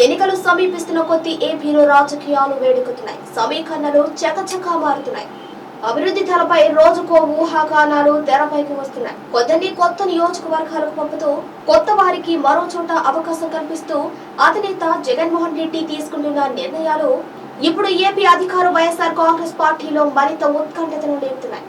ఎన్నికలు సమీపిస్తున్న కొద్దీ ఏపీలో రాజకీయాలు వేడెక్కుతున్నాయి. సమీకరణలు చకచకా మారుతున్నాయి. అభివృద్ధి ధరపై రోజుకో ఊహాగానాలు తెరపైకి వస్తున్నాయి. కొత్త నియోజకవర్గాలకు పంపుతూ కొత్త వారికి మరో చోట అవకాశం కల్పిస్తూ అధినేత జగన్మోహన్ రెడ్డి తీసుకుంటున్న నిర్ణయాలు ఇప్పుడు ఏపీ అధికార వైఎస్ఆర్ కాంగ్రెస్ పార్టీలో మరింత ఉత్కంఠతను లేపుతున్నాయి.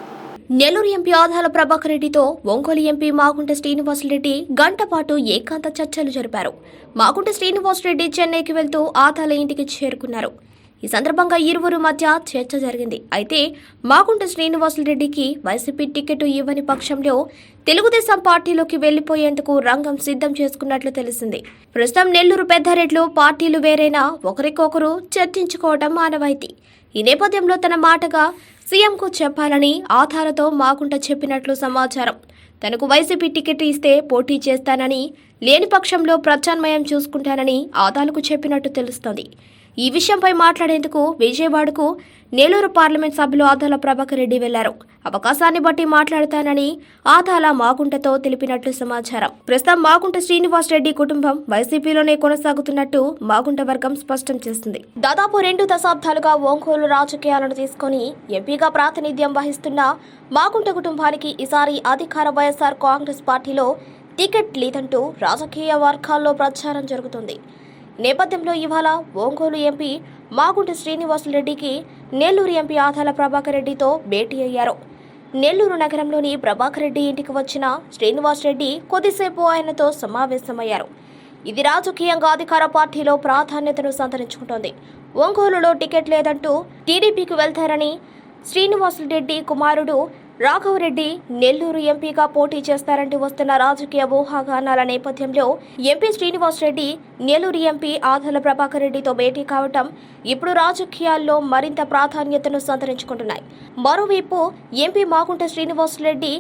నెల్లూరు ఎంపీ ఆదాల ప్రభాకర్ రెడ్డితో ఒంగోలు ఎంపీ మాగుంట శ్రీనివాసరెడ్డి గంట పాటు ఏకాంత చర్చలు జరిపారు. మాగుంట శ్రీనివాసరెడ్డి చెన్నైకి వెళ్తూ ఆదాల ఇంటికి చేరుకున్నారు. ఈ సందర్భంగా ఇరువురు మధ్య చర్చ జరిగింది. అయితే మాగుంట శ్రీనివాసరెడ్డికి వైసీపీ టికెట్ ఇవ్వని పక్షంలో తెలుగుదేశం పార్టీలోకి వెళ్లిపోయేందుకు రంగం సిద్ధం చేసుకున్నట్లు తెలిసింది. ప్రస్తుతం నెల్లూరు పెద్దారెడ్లు పార్టీలు వేరైనా ఒకరికొకరు చర్చించుకోవడం ఆనవాయితీ. ఈ నేపథ్యంలో తన మాటగా సీఎంకు చెప్పాలని ఆధారతో మాగుంట చెప్పినట్లు సమాచారం. తనకు వైసీపీ టికెట్ ఇస్తే పోటీ చేస్తానని, లేని పక్షంలో ప్రత్యామ్నాయం చూసుకుంటానని ఆదాలకు చెప్పినట్టు తెలుస్తోంది. ఈ విషయంపై మాట్లాడేందుకు విజయవాడకు నెల్లూరు పార్లమెంట్ సభ్యులు ఆదాల ప్రభాకర్ రెడ్డి వెళ్లారు. అవకాశాన్ని బట్టి మాట్లాడతానని ఆదాల మాగుంటతో తెలిపినట్లు సమాచారం. ప్రస్తుతం మాగుంట శ్రీనివాసరెడ్డి కుటుంబం వైసీపీలోనే కొనసాగుతున్నట్టు మాగుంట వర్గం స్పష్టం చేసింది. దాదాపు 2 దశాబ్దాలుగా ఒంగోలు రాజకీయాలను తీసుకుని ఎంపీగా ప్రాతినిధ్యం వహిస్తున్న మాగుంట కుటుంబానికి ఈసారి అధికార వైఎస్ఆర్ కాంగ్రెస్ పార్టీలో టికెట్ లేదంటూ రాజకీయ వర్గాల్లో ప్రచారం జరుగుతుంది. నేపథ్యంలో ఇవాళ ఒంగోలు ఎంపీ మాగుంట శ్రీనివాసరెడ్డికి నెల్లూరు ఎంపీ ఆదాల ప్రభాకర్ రెడ్డితో భేటీ అయ్యారు. నెల్లూరు నగరంలోని ప్రభాకర్ రెడ్డి ఇంటికి వచ్చిన శ్రీనివాసరెడ్డి కొద్దిసేపు ఆయనతో సమావేశమయ్యారు. ఇది రాజకీయంగా అధికార పార్టీలో ప్రాధాన్యతను సంతరించుకుంటోంది. ఒంగోలులో టికెట్ లేదంటూ టీడీపీకి వెళ్తారని, శ్రీనివాసరెడ్డి కుమారుడు రాఘవరెడ్డి నెల్లూరు ఎంపీగా పోటీ చేస్తారంటూ వస్తున్న రాజకీయ ఊహాగానాల నేపథ్యంలో ఎంపీ శ్రీనివాసరెడ్డి నెల్లూరు ఎంపీ ఆదాల ప్రభాకర్ రెడ్డితో భేటీ కావటం ఇప్పుడు రాజకీయాల్లో మరింత ప్రాధాన్యతను సంతరించుకుంటున్నాయి. మరోవైపు ఎంపీ మాగుంట శ్రీనివాసరెడ్డి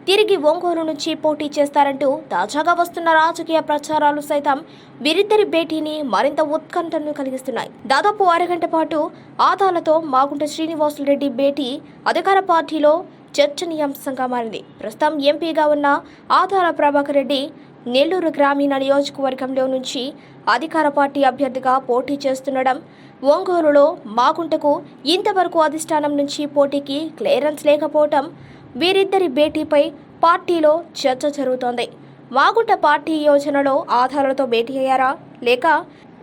తిరిగి ఒంగోలు నుంచి పోటీ చేస్తారంటూ తాజాగా వస్తున్న రాజకీయ ప్రచారాలు సైతం వీరిద్దరి భేటీని మరింత ఉత్కంఠను కలిగిస్తున్నాయి. దాదాపు అరగంట పాటు ఆదాలతో మాగుంట శ్రీనివాసరెడ్డి భేటీ అధికార పార్టీలో చర్చనీయాంశంగా మారింది. ప్రస్తుతం ఎంపీగా ఉన్న ఆదాల ప్రభాకర్ రెడ్డి నెల్లూరు గ్రామీణ నియోజకవర్గంలో నుంచి అధికార పార్టీ అభ్యర్థిగా పోటీ చేస్తుండడం, ఒంగోలులో మాగుంటకు ఇంతవరకు అధిష్టానం నుంచి పోటీకి క్లియరెన్స్ లేకపోవటం, వీరిద్దరి భేటీపై పార్టీలో చర్చ జరుగుతోంది. మాగుంట పార్టీ యోజనలో ఆధారాలతో భేటీ అయ్యారా, లేక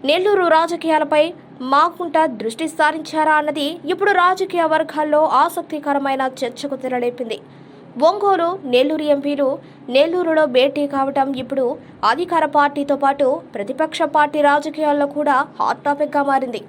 నెల్లూరు రాజకీయాలపై మాగుంట దృష్టి సారించారా అన్నది ఇప్పుడు రాజకీయ వర్గాల్లో ఆసక్తికరమైన చర్చకు తెరలేపింది. ఒంగోలు, నెల్లూరు ఎంపీలు నెల్లూరులో భేటీ కావటం ఇప్పుడు అధికార పార్టీతో పాటు ప్రతిపక్ష పార్టీ రాజకీయాల్లో కూడా హాట్ టాపిక్గా మారింది.